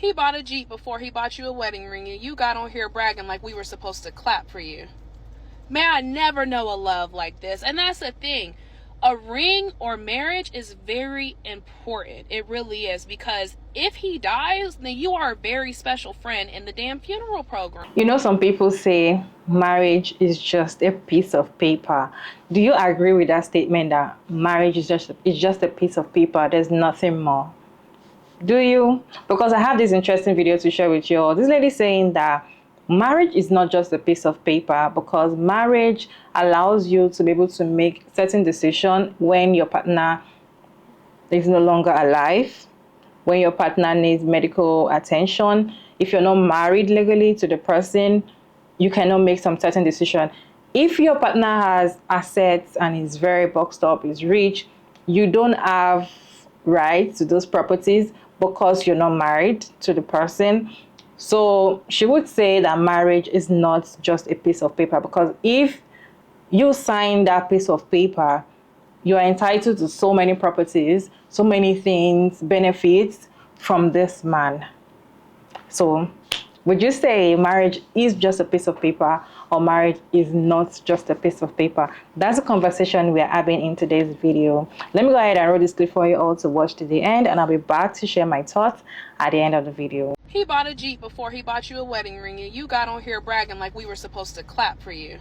He bought a Jeep before he bought you a wedding ring, and you got on here bragging like we were supposed to clap for you. May I never know a love like this. And that's the thing. A ring or marriage is very important. It really is, because if he dies, then you are a very special friend in the damn funeral program. You know, some people say marriage is just a piece of paper. Do you agree with that statement that marriage is just a piece of paper? There's nothing more. Do you? Because I have this interesting video to share with you all. This lady saying that marriage is not just a piece of paper, because marriage allows you to be able to make certain decisions when your partner is no longer alive, when your partner needs medical attention. If you're not married legally to the person, you cannot make some certain decision. If your partner has assets and is very boxed up, is rich, you don't have rights to those properties because you're not married to the person. So she would say that marriage is not just a piece of paper, because if you sign that piece of paper, you are entitled to so many properties, so many things, benefits from this man. So would you say marriage is just a piece of paper, or marriage is not just a piece of paper? That's a conversation we are having in today's video. Let me go ahead and roll this clip for you all to watch to the end, and I'll be back to share my thoughts at the end of the video. He bought a Jeep before he bought you a wedding ring, and you got on here bragging like we were supposed to clap for you.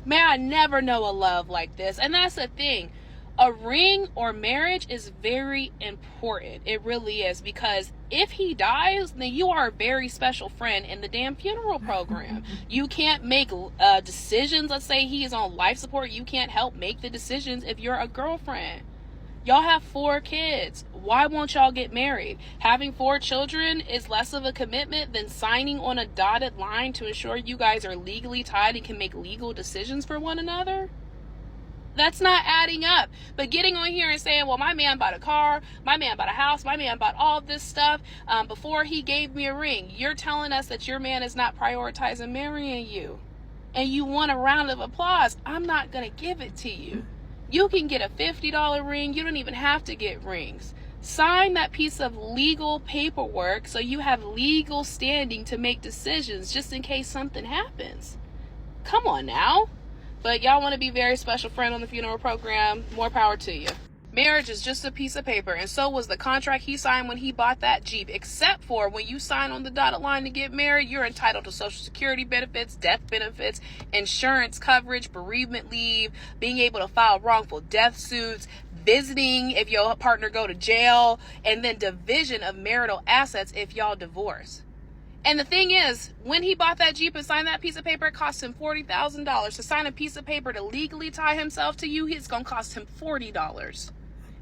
May I never know a love like this. And that's the thing. A ring or marriage is very important. It really is, because if he dies, then you are a very special friend in the damn funeral program. You can't make decisions. Let's say he is on life support. You can't help make the decisions if you're a girlfriend. Y'all have 4 kids. Why won't y'all get married? Having 4 children is less of a commitment than signing on a dotted line to ensure you guys are legally tied and can make legal decisions for one another? That's not adding up. But getting on here and saying, well, my man bought a car, my man bought a house, my man bought all of this stuff before he gave me a ring. You're telling us that your man is not prioritizing marrying you. And you want a round of applause. I'm not going to give it to you. You can get a $50 ring. You don't even have to get rings. Sign that piece of legal paperwork so you have legal standing to make decisions just in case something happens. Come on now. But y'all want to be very special friend on the funeral program. More power to you. Marriage is just a piece of paper, and so was the contract he signed when he bought that Jeep. Except for when you sign on the dotted line to get married, you're entitled to Social Security benefits, death benefits, insurance coverage, bereavement leave, being able to file wrongful death suits, visiting if your partner go to jail, and then division of marital assets if y'all divorce. And the thing is, when he bought that Jeep and signed that piece of paper, it cost him $40,000. To sign a piece of paper to legally tie himself to you, it's going to cost him $40.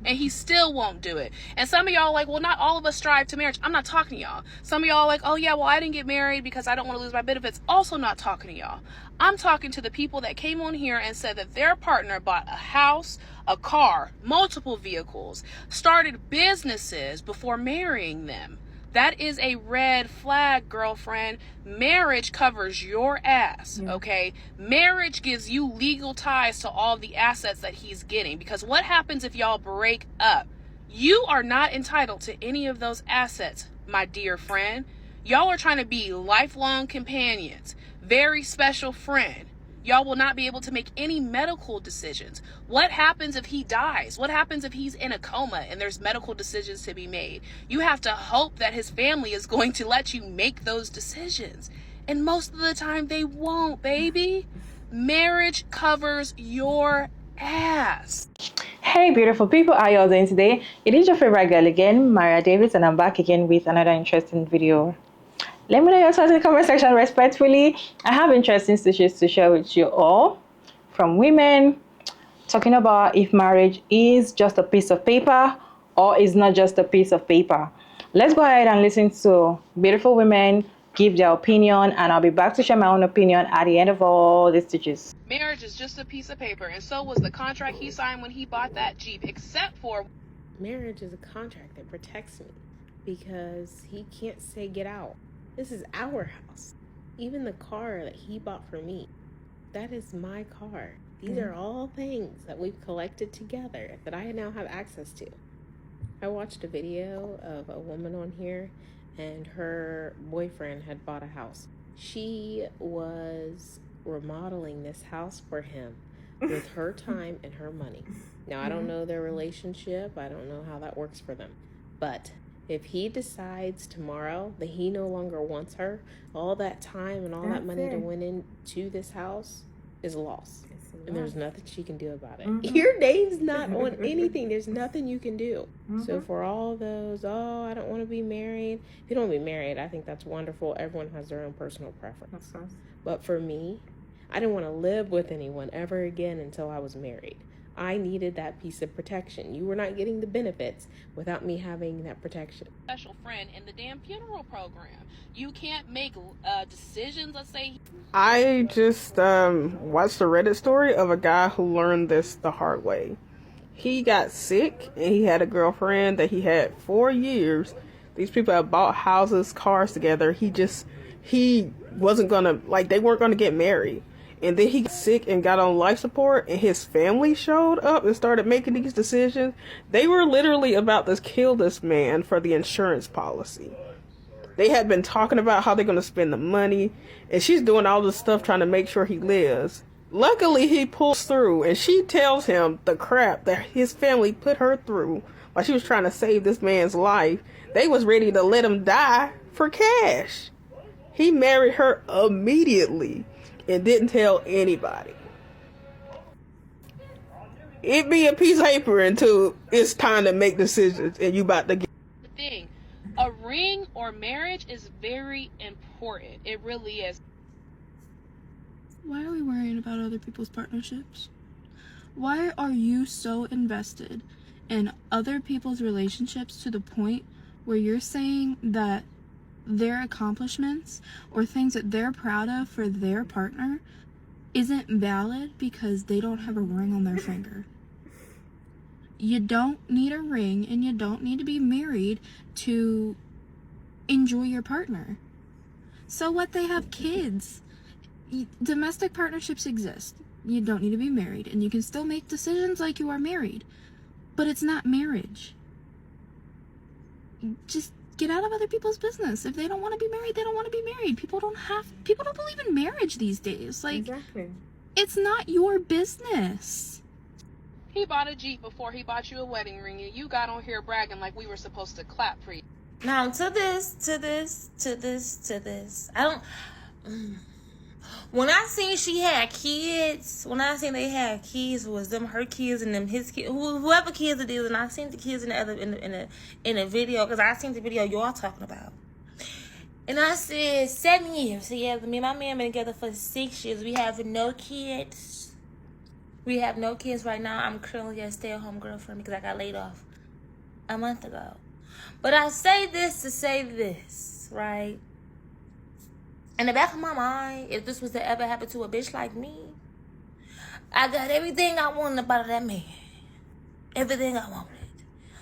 And he still won't do it. And some of y'all are like, well, not all of us strive to marriage. I'm not talking to y'all. Some of y'all are like, oh yeah, well, I didn't get married because I don't want to lose my benefits. Also not talking to y'all. I'm talking to the people that came on here and said that their partner bought a house, a car, multiple vehicles, started businesses before marrying them. That is a red flag, girlfriend. Marriage covers your ass, okay? Marriage gives you legal ties to all the assets that he's getting. Because what happens if y'all break up? You are not entitled to any of those assets, my dear friend. Y'all are trying to be lifelong companions. Very special friend. Y'all will not be able to make any medical decisions. What happens if he dies? What happens if he's in a coma and there's medical decisions to be made? You have to hope that his family is going to let you make those decisions. And most of the time they won't, baby. Marriage covers your ass. Hey beautiful people, how are y'all doing today? It is your favorite girl again, Maria Davis, and I'm back again with another interesting video. Let me know your thoughts in the comment section respectfully. I have interesting issues to share with you all, from women talking about if marriage is just a piece of paper or is not just a piece of paper. Let's go ahead and listen to beautiful women give their opinion, and I'll be back to share my own opinion at the end of all these stitches. Marriage is just a piece of paper, and so was the contract he signed when he bought that Jeep, except for marriage is a contract that protects me because he can't say get out. This is our house. Even the car that he bought for me, that is my car. These are all things that we've collected together that I now have access to. I watched a video of a woman on here and her boyfriend had bought a house. She was remodeling this house for him with her time and her money. Now, I don't know their relationship. I don't know how that works for them. But if he decides tomorrow that he no longer wants her, all that time and all that money that went into this house is lost. And there's nothing she can do about it. Your name's not on anything. There's nothing you can do. So for all those, oh, I don't want to be married. If you don't want to be married, I think that's wonderful. Everyone has their own personal preference. But for me, I didn't want to live with anyone ever again until I was married. I needed that piece of protection. You were not getting the benefits without me having that protection. Special friend in the damn funeral program. You can't make decisions. Let's say. I just watched a Reddit story of a guy who learned this the hard way. He got sick and he had a girlfriend that he had 4 years. These people had bought houses, cars together. He wasn't gonna, like, they weren't gonna get married. And then he got sick and got on life support, and his family showed up and started making these decisions. They were literally about to kill this man for the insurance policy. They had been talking about how they're going to spend the money, and she's doing all this stuff trying to make sure he lives. Luckily, he pulls through, and she tells him the crap that his family put her through while she was trying to save this man's life. They was ready to let him die for cash. He married her immediately and didn't tell anybody. It be a piece of paper until it's time to make decisions and you about to get The thing, a ring or marriage is very important. It really is. Why are we worrying about other people's partnerships? Why are you so invested in other people's relationships to the point where you're saying that their accomplishments or things that they're proud of for their partner isn't valid because they don't have a ring on their finger? You don't need a ring and you don't need to be married to enjoy your partner. So what, they have kids. Domestic partnerships exist. You don't need to be married and you can still make decisions like you are married, but it's not marriage. Just get out of other people's business. If they don't want to be married, they don't want to be married. People don't believe in marriage these days. Like, exactly. It's not your business. He bought a Jeep before he bought you a wedding ring, and you got on here bragging like we were supposed to clap for you. Now, to this. I don't... When I seen she had kids, when I seen they had kids, was them her kids and them his kids, whoever kids it is, and I seen the kids in the video, because I seen the video y'all talking about. And I said, 7 years. So yeah, me and my man been together for 6 years. We have no kids. We have no kids right now. I'm currently a stay-at-home girlfriend because I got laid off a month ago. But I say this to say this, right? In the back of my mind, if this was to ever happen to a bitch like me, I got everything I wanted about that man. Everything I wanted.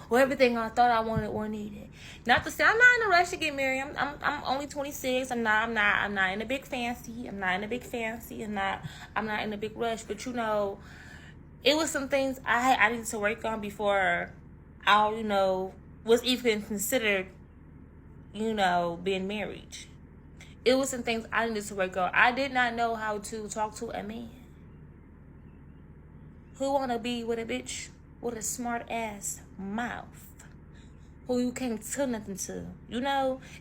Or everything I thought I wanted or needed. Not to say I'm not in a rush to get married. I'm only 26. I'm not in a big fancy. I'm not in a big rush. But you know, it was some things I needed to work on before I, was even considered, being married. It was some things I needed to work on. I did not know how to talk to a man who want to be with a bitch with a smart ass mouth, who you can't tell nothing to.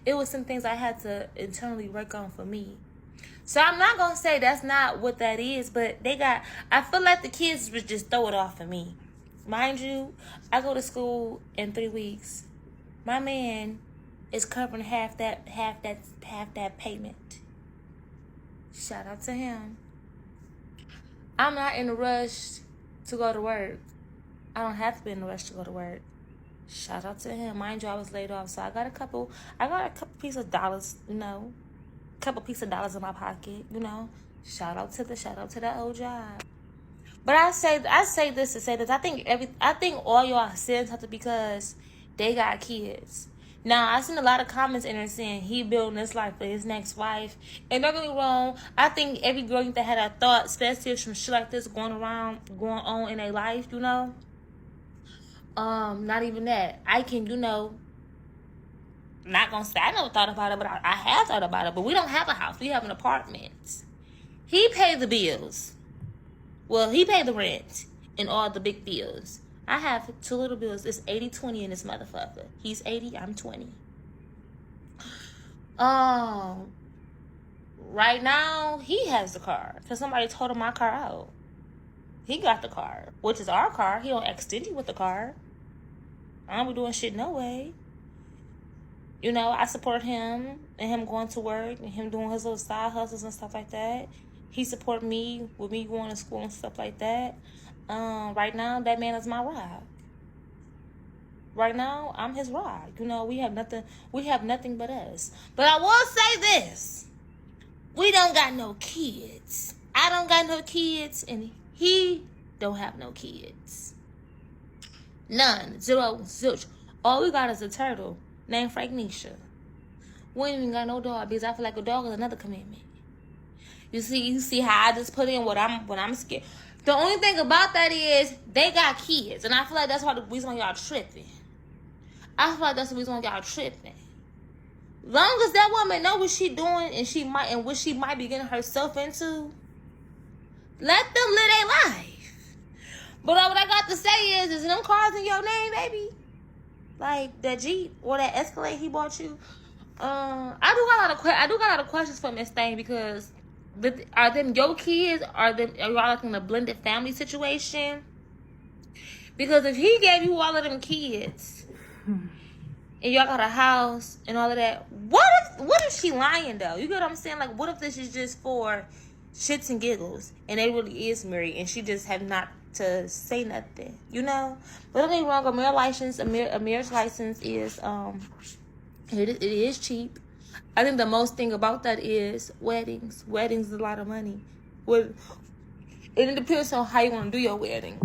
It was some things I had to internally work on for me. So I'm not going to say that's not what that is, but I feel like the kids would just throw it off for me. Mind you, I go to school in 3 weeks. My man is covering half that payment. Shout out to him. I'm not in a rush to go to work. I don't have to be in a rush to go to work. Shout out to him. Mind you, I was laid off, so I got a couple piece of dollars, couple piece of dollars in my pocket, Shout out to that old job. But I say this to say this. I think all y'all saying something because they got kids. Now, I seen a lot of comments in there saying he building this life for his next wife. And don't get me wrong, I think every girl needs to have that thought, especially if some shit like this going on in their life, Not even that. I can, not gonna say I never thought about it, but I have thought about it. But we don't have a house. We have an apartment. He paid the bills. Well, he paid the rent and all the big bills. I have 2 little bills. It's 80-20 in this motherfucker. He's 80, I'm 20. Right now, he has the car because somebody told him my car out. He got the car, which is our car. He don't act stingy with the car. I don't be doing shit no way. You know, I support him and him going to work and him doing his little side hustles and stuff like that. He support me with me going to school and stuff like that. Right now, that man is my ride. Right now, I'm his ride. You know, we have nothing but us. But I will say this. We don't got no kids. I don't got no kids, and he don't have no kids. None. Zero. Zilch. All we got is a turtle named Frank Nisha. We ain't even got no dog because I feel like a dog is another commitment. You see how I just put in what I'm scared. The only thing about that is they got kids, and I feel like that's why the reason why y'all tripping. I feel like that's the reason why y'all tripping. Long as that woman know what she doing and what she might be getting herself into, let them live their life. But what I got to say is them cars in your name, baby? Like that Jeep or that Escalade he bought you? I do got a lot of questions for Miss Thing because are them your kids? Are y'all like in a blended family situation? Because if he gave you all of them kids and y'all got a house and all of that, what if she lying though? You get what I'm saying? Like, what if this is just for shits and giggles and they really is married and she just have not to say nothing, you know? But don't get me wrong, a marriage license is it is cheap. I think the most thing about that is weddings. Weddings is a lot of money. It depends on how you want to do your wedding.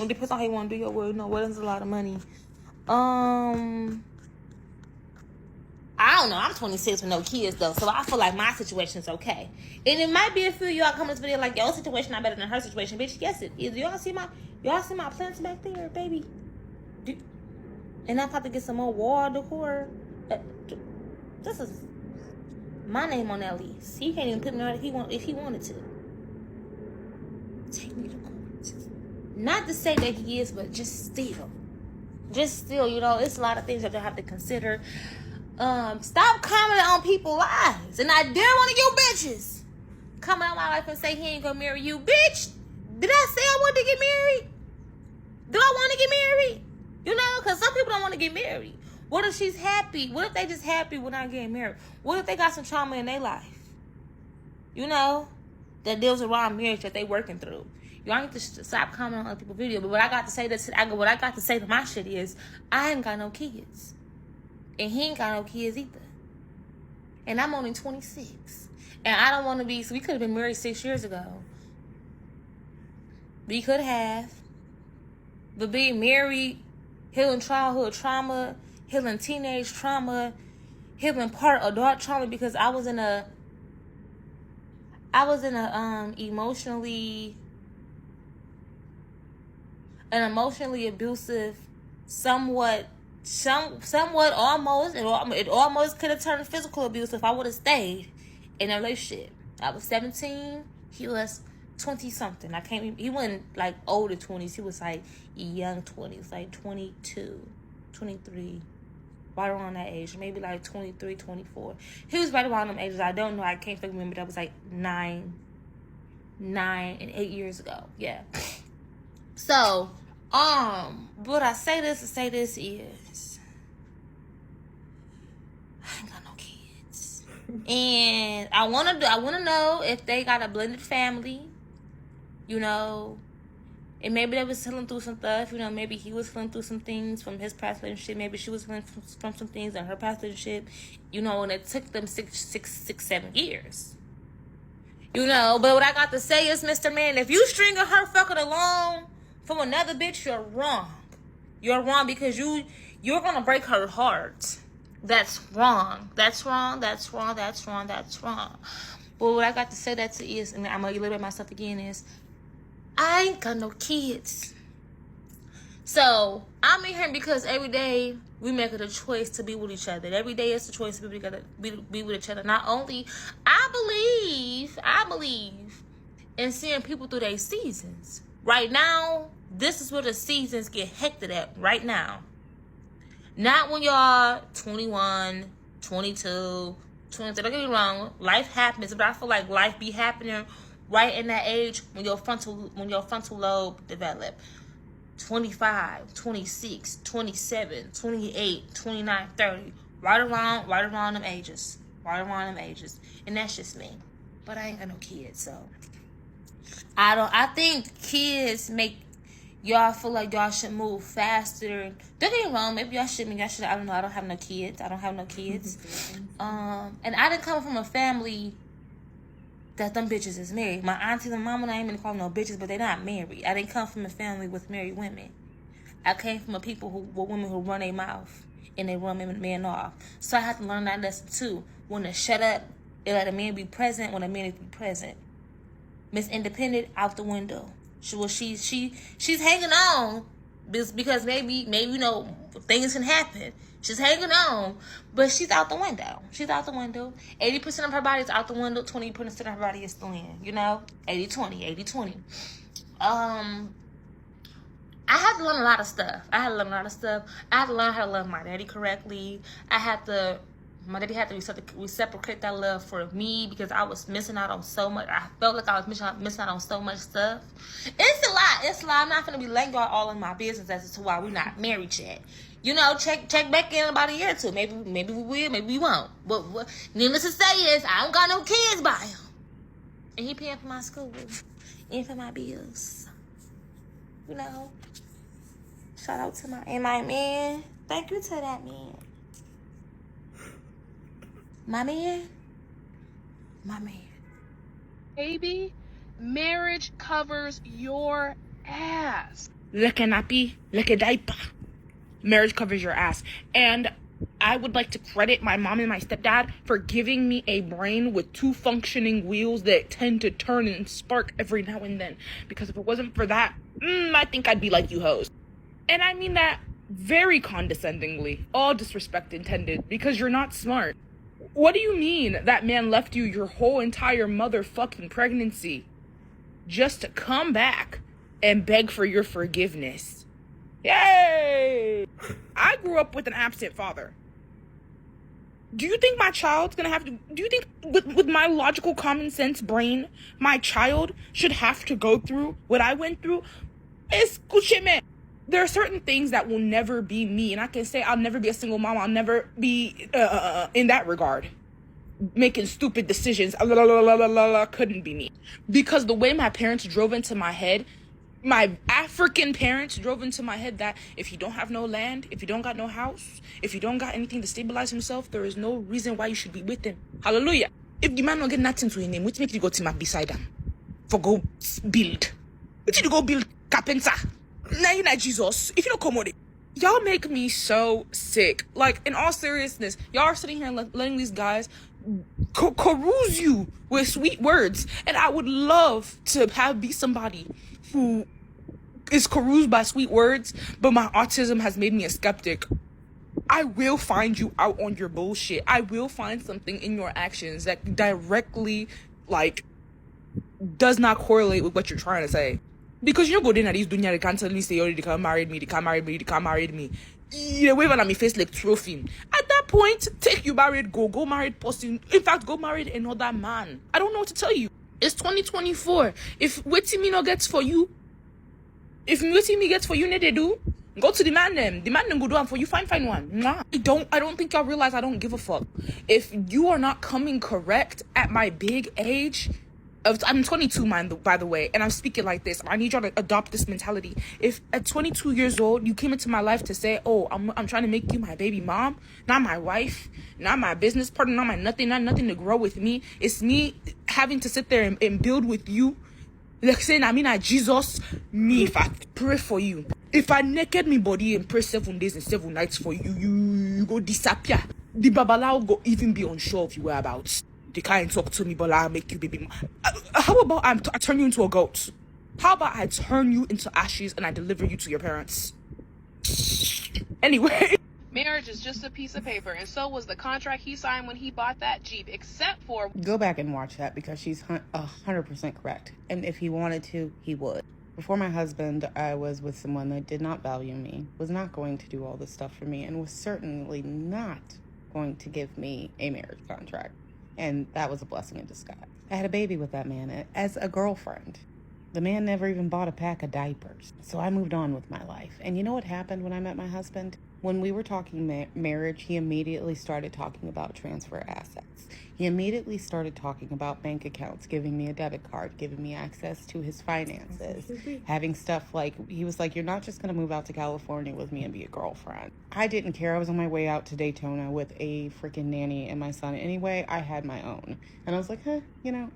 It depends on how you want to do your wedding. No, weddings is a lot of money. I don't know. I'm 26 with no kids though, so I feel like my situation's okay. And it might be a few of y'all come to this video like your situation not better than her situation, bitch. Yes, it is. Y'all see my plants back there, baby? And I'm about to get some more wall decor. This is my name on that lease. He can't even put me on it if he wanted to. Take me to court. Not to say that he is, but just still, you know, it's a lot of things that you have to consider. Stop commenting on people's lives. And I dare one of you bitches come out my life and say he ain't gonna marry you. Bitch, did I say I wanted to get married? Do I want to get married? You know, because some people don't want to get married. What if she's happy? What if they just happy when not getting married? What if they got some trauma in their life? You know, that deals around marriage that they working through. Y'all need to stop commenting on other people's video. But what I got to say to my shit is, I ain't got no kids. And he ain't got no kids either. And I'm only 26. And I don't want to be, so we could have been married 6 years ago. We could have. But being married, healing childhood trauma, healing teenage trauma, healing part adult trauma, because I was in a emotionally abusive, somewhat almost, it almost could have turned physical abuse if I would have stayed in a relationship. I was 17, he was 20 something. He wasn't like older 20s, he was like young 20s, like 22, 23, right around that age, maybe like 23, 24. He was right around them ages. I don't know, I can't remember. That was like 9 and 8 years ago. Yeah. So, what I say this is, I ain't got no kids, and I wanna know if they got a blended family, you know, and maybe they was healing through some stuff, you know, maybe he was healing through some things from his past relationship, maybe she was healing from some things in her past relationship, you know, and it took them 7 years. You know, but what I got to say is, Mr. Man, if you stringing her fucking along from another bitch, you're wrong. You're wrong because you're gonna break her heart. That's wrong. That's wrong. That's wrong. That's wrong. That's wrong. But what I got to say that to is, and I'm gonna liberate myself again, is I ain't got no kids. So I'm in here because every day we make it a choice to be with each other. Every day it's a choice to be together, be with each other. Not only, I believe in seeing people through their seasons. Right now, this is where the seasons get hectic at right now. Not when y'all 21, 22, 23. Don't get me wrong, life happens, but I feel like life be happening right in that age when your frontal lobe develop. 25, 26, 27, 28, 29, 30. Right around them ages. And that's just me. But I ain't got no kids, so I think kids make y'all feel like y'all should move faster. Don't get me wrong, maybe y'all should, I don't know, I don't have no kids. And I didn't come from a family that them bitches is married. My aunties and mama, I ain't even call them no bitches, but they not married. I didn't come from a family with married women. I came from a women who run their mouth and they run men off. So I had to learn that lesson too. When to shut up and let a man be present when a man is be present. Miss Independent out the window. She's hanging on because maybe you know things can happen. She's hanging on, but she's out the window. 80% of her body is out the window. 20% of her body is still in. You know, 80-20. I had to learn a lot of stuff. I had to learn how to love my daddy correctly. My daddy had to reciprocate that love for me because I was missing out on so much. I felt like I was missing out on so much stuff. It's a lot. I'm not going to be letting y'all all in my business as to why we're not married yet. You know, check back in about a year or two. Maybe we will, maybe we won't. But what needless to say is, I don't got no kids by him. And he paying for my school and for my bills. You know, shout out to my man. Thank you to that man. My man. Baby, marriage covers your ass. Like a nappy, like a diaper. Marriage covers your ass. And I would like to credit my mom and my stepdad for giving me a brain with 2 functioning wheels that tend to turn and spark every now and then. Because if it wasn't for that, I think I'd be like you hoes. And I mean that very condescendingly. All disrespect intended, because you're not smart. What do you mean that man left you your whole entire motherfucking pregnancy just to come back and beg for your forgiveness? Yay! I grew up with an absent father. Do you think my child's gonna have to... Do you think with my logical common sense brain, my child should have to go through what I went through? Escúcheme. There are certain things that will never be me. And I can say I'll never be a single mom. I'll never be in that regard. Making stupid decisions. Couldn't be me. Because the way my parents drove into my head... My African parents drove into my head that if you don't have no land, if you don't got no house, if you don't got anything to stabilize himself, there is no reason why you should be with him. Hallelujah. If the man don't get nothing to his name, which make you go to my beside him? For go build. Which you go build carpenter? Now you not Jesus. If you don't come on it. Y'all make me so sick. Like, in all seriousness, y'all are sitting here letting these guys carouse you with sweet words. And I would love to be somebody who is caroused by sweet words, but my autism has made me a skeptic. I will find you out on your bullshit. I will find something in your actions that directly, does not correlate with what you're trying to say. Because you don't go in at these dunya, they can't suddenly say, oh, they can't marry me. You wave on my face like trophy. At that point, take you married, go married person. In fact, go married another man. I don't know what to tell you. It's 2024. If waiting me no gets for you, if waiting me gets for you, they do. Go to the man them. The man them go do one for you. Find one. Nah. I don't think y'all realize I don't give a fuck. If you are not coming correct at my big age, I'm 22, by the way, and I'm speaking like this. I need y'all to adopt this mentality. If at 22 years old, you came into my life to say, oh, I'm trying to make you my baby mom, not my wife, not my business partner, not my nothing, not nothing to grow with me. It's me having to sit there and build with you. Like saying, I mean, Jesus, me, if I pray for you. If I naked me body and pray 7 days and 7 nights for you, you go disappear. The babalao go even be unsure of your whereabouts. They can't talk to me, but I'll make you baby. How about I turn you into a goat? How about I turn you into ashes and I deliver you to your parents? Anyway, Marriage is just a piece of paper, and so was the contract he signed when he bought that Jeep, except for... Go back and watch that because she's 100% correct. And if he wanted to, he would. Before my husband, I was with someone that did not value me, was not going to do all this stuff for me, and was certainly not going to give me a marriage contract. And that was a blessing in disguise. I had a baby with that man as a girlfriend. The man never even bought a pack of diapers. So I moved on with my life. And you know what happened when I met my husband? When we were talking marriage, he immediately started talking about transfer assets. He immediately started talking about bank accounts, giving me a debit card, giving me access to his finances, having stuff like, he was like, you're not just going to move out to California with me and be a girlfriend. I didn't care. I was on my way out to Daytona with a freaking nanny and my son. Anyway, I had my own. And I was like, I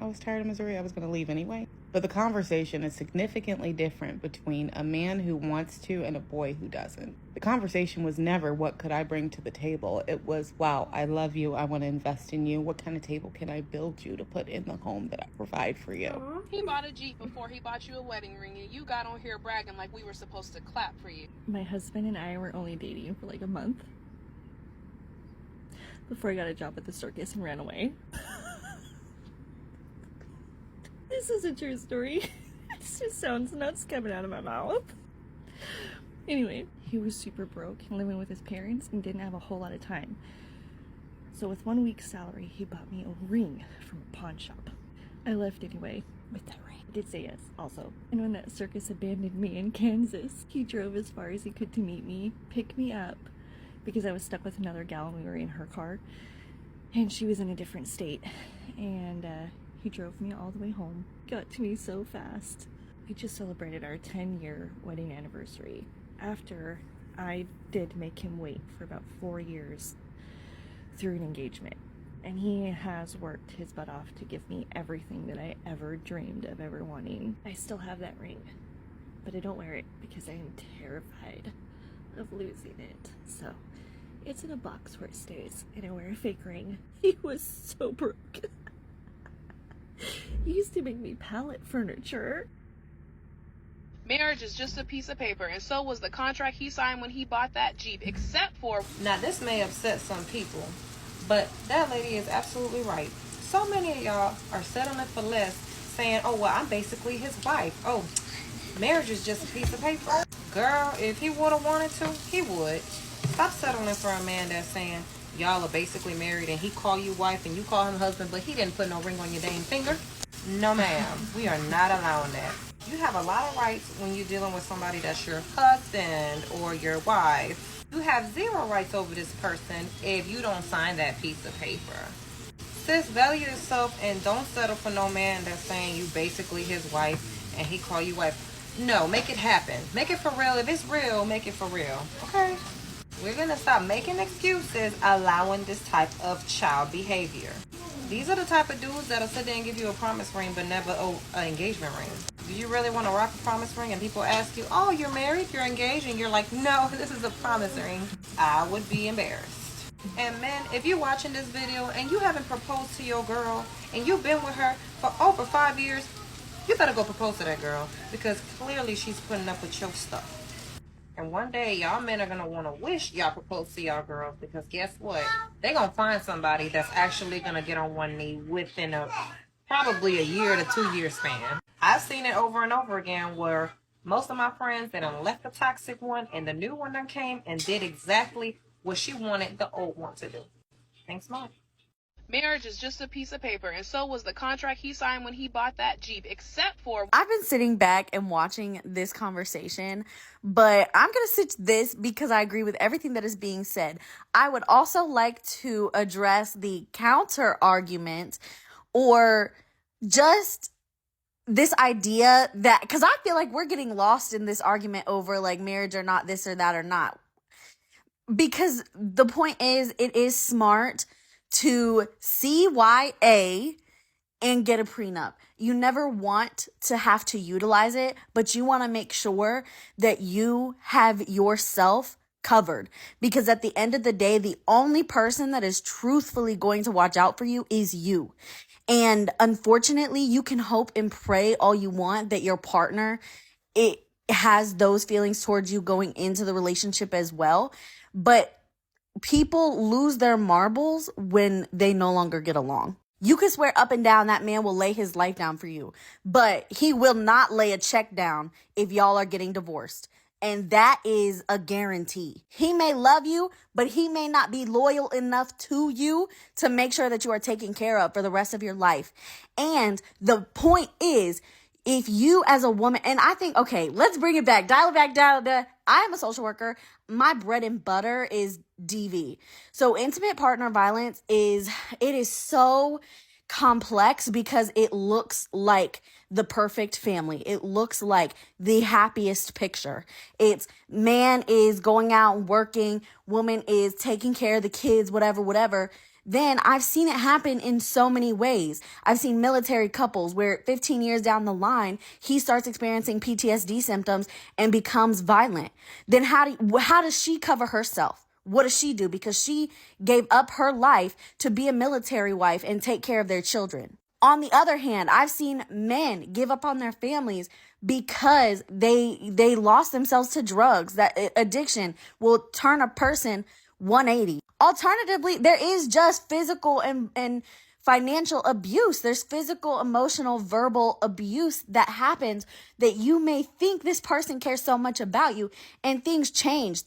was tired of Missouri. I was going to leave anyway. But the conversation is significantly different between a man who wants to and a boy who doesn't. The conversation was never, what could I bring to the table? It was, wow, I love you. I want to invest in you. What kind of table can I build you to put in the home that I provide for you? He bought a Jeep before he bought you a wedding ring, and you got on here bragging like we were supposed to clap for you. My husband and I were only dating for like a month before I got a job at the circus and ran away. This is a true story. This just sounds nuts coming out of my mouth. Anyway, he was super broke and living with his parents and didn't have a whole lot of time. So with 1 week's salary, he bought me a ring from a pawn shop. I left anyway with that ring. I did say yes, also. And when that circus abandoned me in Kansas, he drove as far as he could to meet me, pick me up, because I was stuck with another gal and we were in her car. And she was in a different state. And, he drove me all the way home. Got to me so fast. We just celebrated our 10-year wedding anniversary after I did make him wait for about 4 years through an engagement. And he has worked his butt off to give me everything that I ever dreamed of ever wanting. I still have that ring, but I don't wear it because I am terrified of losing it. So it's in a box where it stays, and I wear a fake ring. He was so broke. He used to make me pallet furniture. Marriage is just a piece of paper, and so was the contract he signed when he bought that Jeep, except for... Now, this may upset some people, but that lady is absolutely right. So many of y'all are settling for less, saying, oh, well, I'm basically his wife. Oh, marriage is just a piece of paper. Girl, if he would have wanted to, he would. Stop settling for a man that's saying, y'all are basically married and he call you wife and you call him husband, but he didn't put no ring on your dang finger. No, ma'am. We are not allowing that. You have a lot of rights when you're dealing with somebody that's your husband or your wife. You have zero rights over this person if you don't sign that piece of paper. Sis, value yourself and don't settle for no man that's saying you basically his wife and he call you wife. No, make it happen. Make it for real. If it's real, make it for real. Okay? We're going to stop making excuses, allowing this type of child behavior. These are the type of dudes that'll sit there and give you a promise ring but never an engagement ring. Do you really want to rock a promise ring and people ask you, oh, you're married, you're engaged, and you're like, no, this is a promise ring? I would be embarrassed. And men, if you're watching this video and you haven't proposed to your girl and you've been with her for over 5 years, you better go propose to that girl because clearly she's putting up with your stuff. And one day, y'all men are going to want to wish y'all proposed to y'all girls because guess what? They're going to find somebody that's actually going to get on one knee within probably a year to 2 year span. I've seen it over and over again where most of my friends that done left the toxic one and the new one done came and did exactly what she wanted the old one to do. Thanks, Mom. Marriage is just a piece of paper, and so was the contract he signed when he bought that Jeep, except for... I've been sitting back and watching this conversation, but I'm going to sit this because I agree with everything that is being said. I would also like to address the counter argument or just this idea that, because I feel like we're getting lost in this argument over like marriage or not, this or that or not. Because the point is, it is smart to CYA and get a prenup. You never want to have to utilize it, but you want to make sure that you have yourself covered. Because at the end of the day, the only person that is truthfully going to watch out for you is you. And unfortunately, you can hope and pray all you want that your partner, it has those feelings towards you going into the relationship as well. But people lose their marbles when they no longer get along. You can swear up and down that man will lay his life down for you, but he will not lay a check down if y'all are getting divorced. And that is a guarantee. He may love you, but he may not be loyal enough to you to make sure that you are taken care of for the rest of your life. And the point is, if you as a woman, and I think, okay, let's bring it back, dial it back down. I am a social worker. My bread and butter is DV. So intimate partner violence it is so complex because it looks like the perfect family. It looks like the happiest picture. It's man is going out and working, woman is taking care of the kids, whatever. Then I've seen it happen in so many ways. I've seen military couples where 15 years down the line, he starts experiencing PTSD symptoms and becomes violent. Then how does she cover herself? What does she do? Because she gave up her life to be a military wife and take care of their children. On the other hand, I've seen men give up on their families because they lost themselves to drugs. That addiction will turn a person 180. Alternatively, there is just physical and financial abuse. There's physical, emotional, verbal abuse that happens that you may think this person cares so much about you, and things change,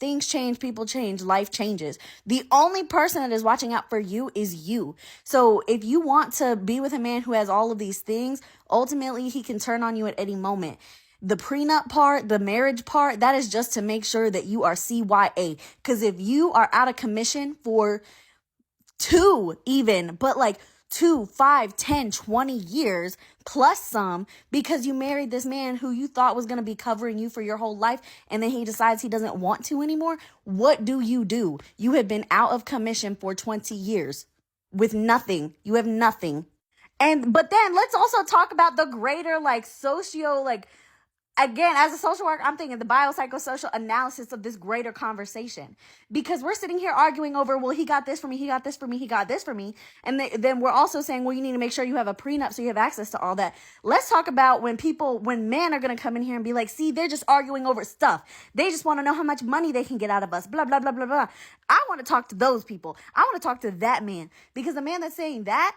people change, life changes. The only person that is watching out for you is you. So if you want to be with a man who has all of these things, ultimately he can turn on you at any moment. The prenup part, the marriage part, that is just to make sure that you are CYA. Because if you are out of commission for 2, 5, 10, 20 years plus some, because you married this man who you thought was going to be covering you for your whole life, and then he decides he doesn't want to anymore, what do? You have been out of commission for 20 years with nothing. You have nothing. But then let's also talk about the greater again, as a social worker, I'm thinking the biopsychosocial analysis of this greater conversation, because we're sitting here arguing over, well, he got this for me, he got this for me, he got this for me. And then we're also saying, well, you need to make sure you have a prenup so you have access to all that. Let's talk about when men are going to come in here and be like, see, they're just arguing over stuff. They just want to know how much money they can get out of us, blah, blah, blah, blah, blah. I want to talk to those people. I want to talk to that man, because the man that's saying that,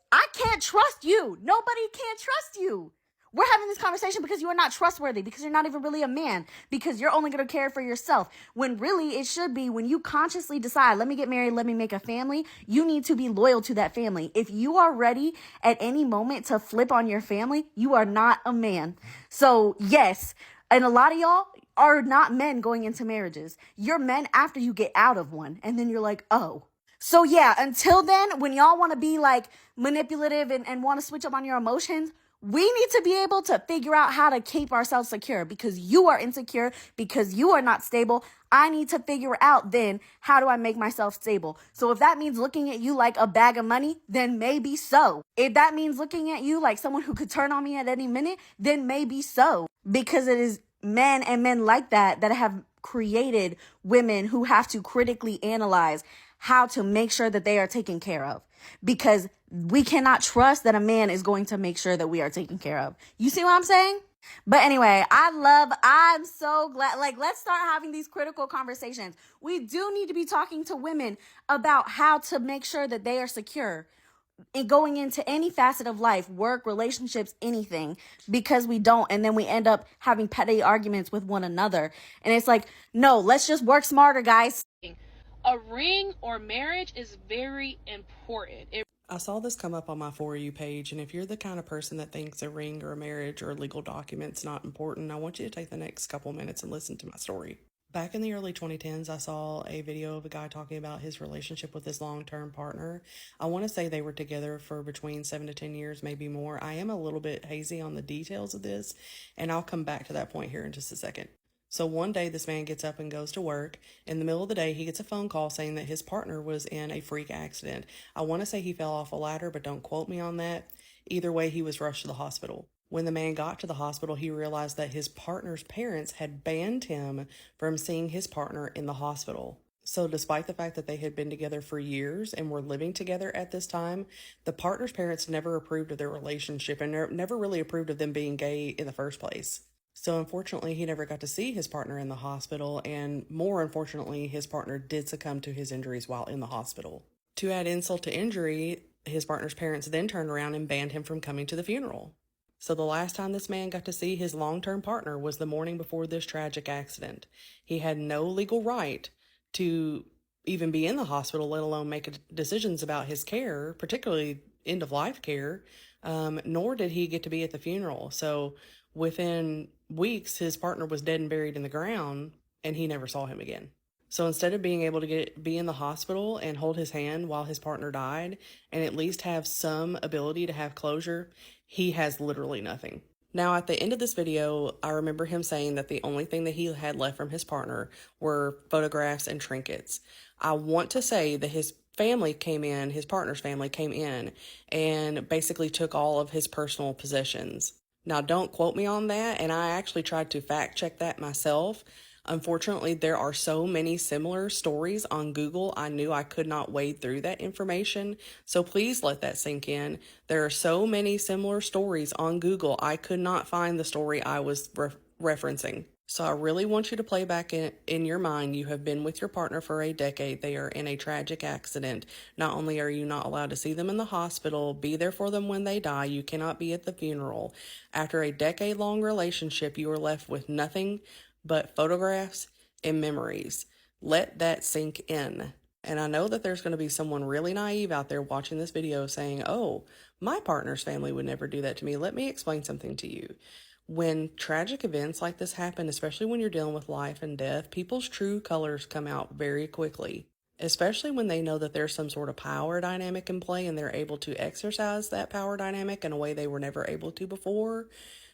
I can't trust you. Nobody can trust you. We're having this conversation because you are not trustworthy, because you're not even really a man, because you're only going to care for yourself. When really it should be, when you consciously decide, let me get married, let me make a family, you need to be loyal to that family. If you are ready at any moment to flip on your family, you are not a man. So yes, and a lot of y'all are not men going into marriages. You're men after you get out of one, and then you're like, oh. So yeah, until then, when y'all want to be like manipulative and want to switch up on your emotions, we need to be able to figure out how to keep ourselves secure, because you are insecure, because you are not stable. I need to figure out then, how do I make myself stable? So if that means looking at you like a bag of money, then maybe so. If that means looking at you like someone who could turn on me at any minute, then maybe so. Because it is men and men like that have created women who have to critically analyze how to make sure that they are taken care of, because we cannot trust that a man is going to make sure that we are taken care of. You see what I'm saying? But anyway, I'm so glad, let's start having these critical conversations. We do need to be talking to women about how to make sure that they are secure in going into any facet of life, work, relationships, anything, because we don't. And then we end up having petty arguments with one another. And it's like, no, let's just work smarter, guys. A ring or marriage is very important. I saw this come up on my For You page, and if you're the kind of person that thinks a ring or a marriage or a legal document's not important, I want you to take the next couple minutes and listen to my story. Back in the early 2010s, I saw a video of a guy talking about his relationship with his long-term partner. I want to say they were together for between 7 to 10 years, maybe more. I am a little bit hazy on the details of this, and I'll come back to that point here in just a second. So one day this man gets up and goes to work. In the middle of the day, he gets a phone call saying that his partner was in a freak accident. I want to say he fell off a ladder, but don't quote me on that. Either way, he was rushed to the hospital. When the man got to the hospital, he realized that his partner's parents had banned him from seeing his partner in the hospital. So despite the fact that they had been together for years and were living together at this time, the partner's parents never approved of their relationship and never really approved of them being gay in the first place. So unfortunately, he never got to see his partner in the hospital, and more unfortunately, his partner did succumb to his injuries while in the hospital. To add insult to injury, his partner's parents then turned around and banned him from coming to the funeral. So the last time this man got to see his long-term partner was the morning before this tragic accident. He had no legal right to even be in the hospital, let alone make decisions about his care, particularly end-of-life care, nor did he get to be at the funeral. So within weeks, his partner was dead and buried in the ground, and he never saw him again. So instead of being able to be in the hospital and hold his hand while his partner died and at least have some ability to have closure, he has literally nothing. Now, at the end of this video, I remember him saying that the only thing that he had left from his partner were photographs and trinkets. I want to say that his family came in, his partner's family came in, and basically took all of his personal possessions. Now, don't quote me on that, and I actually tried to fact check that myself. Unfortunately, there are so many similar stories on Google, I knew I could not wade through that information, so please let that sink in. There are so many similar stories on Google, I could not find the story I was referencing. So I really want you to play back in your mind, you have been with your partner for a decade, they are in a tragic accident. Not only are you not allowed to see them in the hospital, be there for them when they die, you cannot be at the funeral. After a decade-long relationship, you are left with nothing but photographs and memories. Let that sink in. And I know that there's going to be someone really naive out there watching this video saying, oh, my partner's family would never do that to me. Let me explain something to you. When tragic events like this happen, especially when you're dealing with life and death, people's true colors come out very quickly, especially when they know that there's some sort of power dynamic in play and they're able to exercise that power dynamic in a way they were never able to before.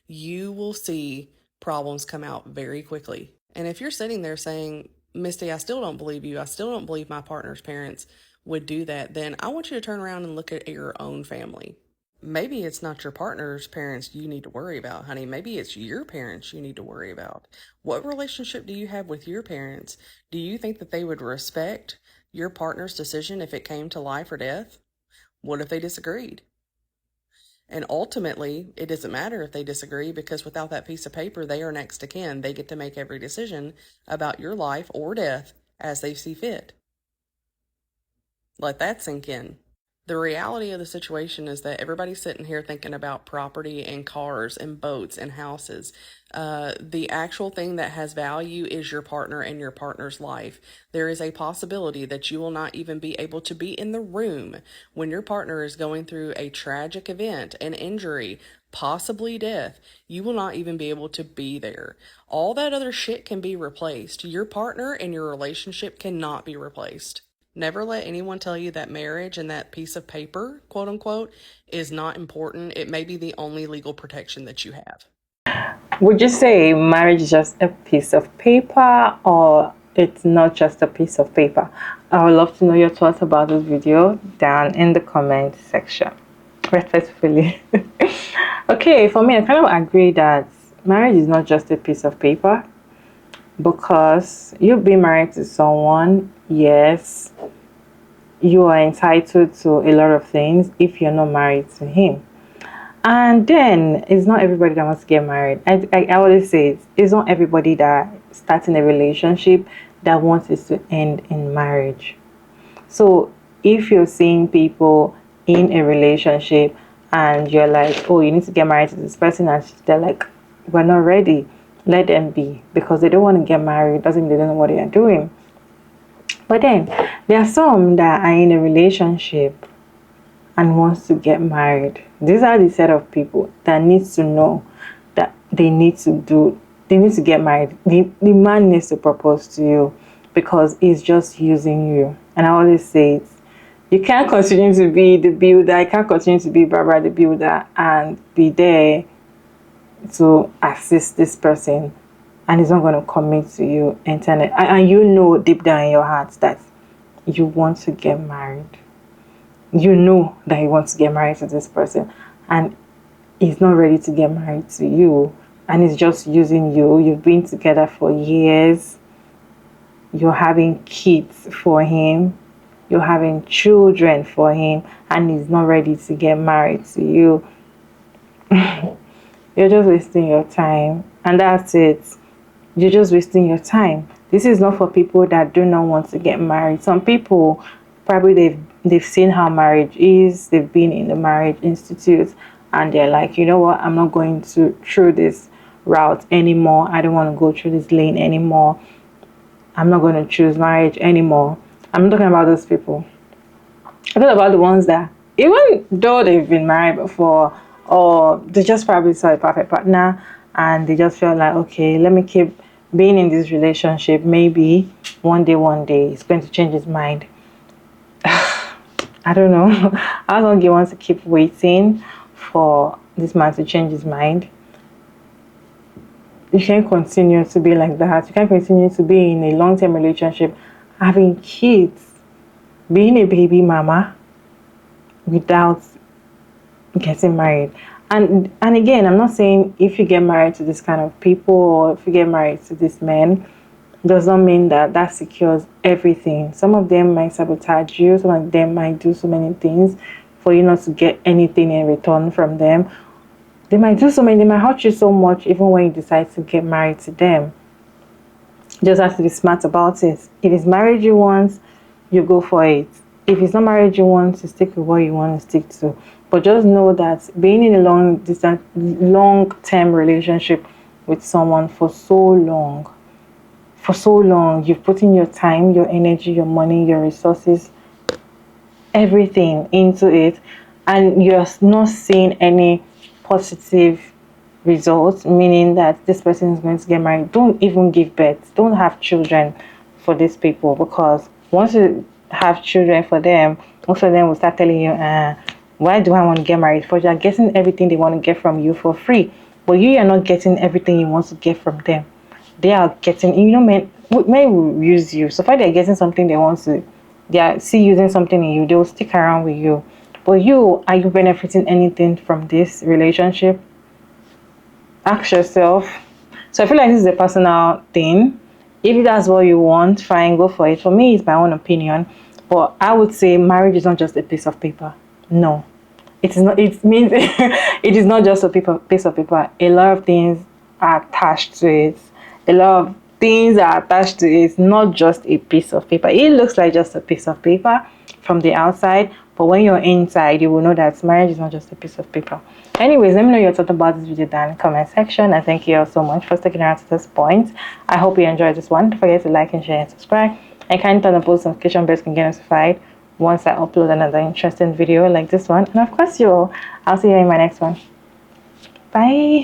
You will see problems come out very quickly. And if you're sitting there saying, Misty, I still don't believe you, I still don't believe my partner's parents would do that, then I want you to turn around and look at your own family. Maybe it's not your partner's parents you need to worry about, honey. Maybe it's your parents you need to worry about. What relationship do you have with your parents? Do you think that they would respect your partner's decision if it came to life or death? What if they disagreed? And ultimately, it doesn't matter if they disagree, because without that piece of paper, they are next to kin. They get to make every decision about your life or death as they see fit. Let that sink in. The reality of the situation is that everybody's sitting here thinking about property and cars and boats and houses. The actual thing that has value is your partner and your partner's life. There is a possibility that you will not even be able to be in the room when your partner is going through a tragic event, an injury, possibly death. You will not even be able to be there. All that other shit can be replaced. Your partner and your relationship cannot be replaced. Never let anyone tell you that marriage and that piece of paper, quote unquote, is not important. It may be the only legal protection that you have. Would you say marriage is just a piece of paper, or it's not just a piece of paper? I would love to know your thoughts about this video down in the comment section, respectfully. Okay, for me, I kind of agree that marriage is not just a piece of paper, because you've been married to someone. Yes, you are entitled to a lot of things if you're not married to him. And then it's not everybody that wants to get married. I always say it's not everybody that starts in a relationship that wants it to end in marriage. So if you're seeing people in a relationship and you're like, oh, you need to get married to this person, and they're like, we're not ready, let them be, because they don't want to get married. Doesn't mean they don't know what they are doing. But then there are some that are in a relationship and wants to get married. These are the set of people that needs to know that they need to get married. The man needs to propose to you, because he's just using you. And I always say it, you can't continue to be the builder, I can't continue to be Barbara the builder and be there to assist this person, and he's not going to commit to you and you know deep down in your heart that you want to get married. You know that you want to get married to this person, and he's not ready to get married to you, and he's just using you. You've been together for years, you're having kids for him, you're having children for him, and he's not ready to get married to you. You're just wasting your time. and that's it. You're just wasting your time. This is not for people that do not want to get married. Some people probably they've seen how marriage is, they've been in the marriage institute, and they're like, you know what, I'm not going to through this route anymore. I don't want to go through this lane anymore. I'm not going to choose marriage anymore. I'm not talking about those people. I'm talking about the ones that, even though they've been married before, or they just probably saw a perfect partner and they just felt like, okay, let me keep being in this relationship. Maybe one day, it's going to change his mind. I don't know. How long you want to keep waiting for this man to change his mind? You can't continue to be like that. You can't continue to be in a long-term relationship, having kids, being a baby mama without getting married. And again, I'm not saying if you get married to this kind of people or if you get married to this man, does not mean that that secures everything. Some of them might sabotage you. Some of them might do so many things for you not to get anything in return from them. They might do so many, they might hurt you so much even when you decide to get married to them. You just have to be smart about it. If it's marriage you want, you go for it. If it's not marriage you want, to stick with what you want to stick to. But just know that being in a long-term relationship with someone for so long, you've put in your time, your energy, your money, your resources, everything into it, and you're not seeing any positive results, meaning that this person is going to get married, don't even give birth, don't have children for these people, because once you have children for them, most of them will start telling you, why do I want to get married for? They're getting everything they want to get from you for free, but you are not getting everything you want to get from them. They are getting, men will use you. So far they're getting something they want to, they are still using something in you, they will stick around with you. But are you benefiting anything from this relationship? Ask yourself. So I feel like this is a personal thing. If that's what you want, fine, go for it. For me, it's my own opinion. But I would say marriage is not just a piece of paper. No. It is not. It means it is not just a piece of paper. A lot of things are attached to it. A lot of things are attached to it. It's not just a piece of paper. It looks like just a piece of paper from the outside, but when you're inside, you will know that marriage is not just a piece of paper. Anyways, let me know your thoughts about this video down in the comment section, and thank you all so much for sticking around to this point. I hope you enjoyed this one. Don't forget to like and share and subscribe, and kindly turn on the post notification bell so you can get notified once I upload another interesting video like this one. And of course, I'll see you in my next one. Bye.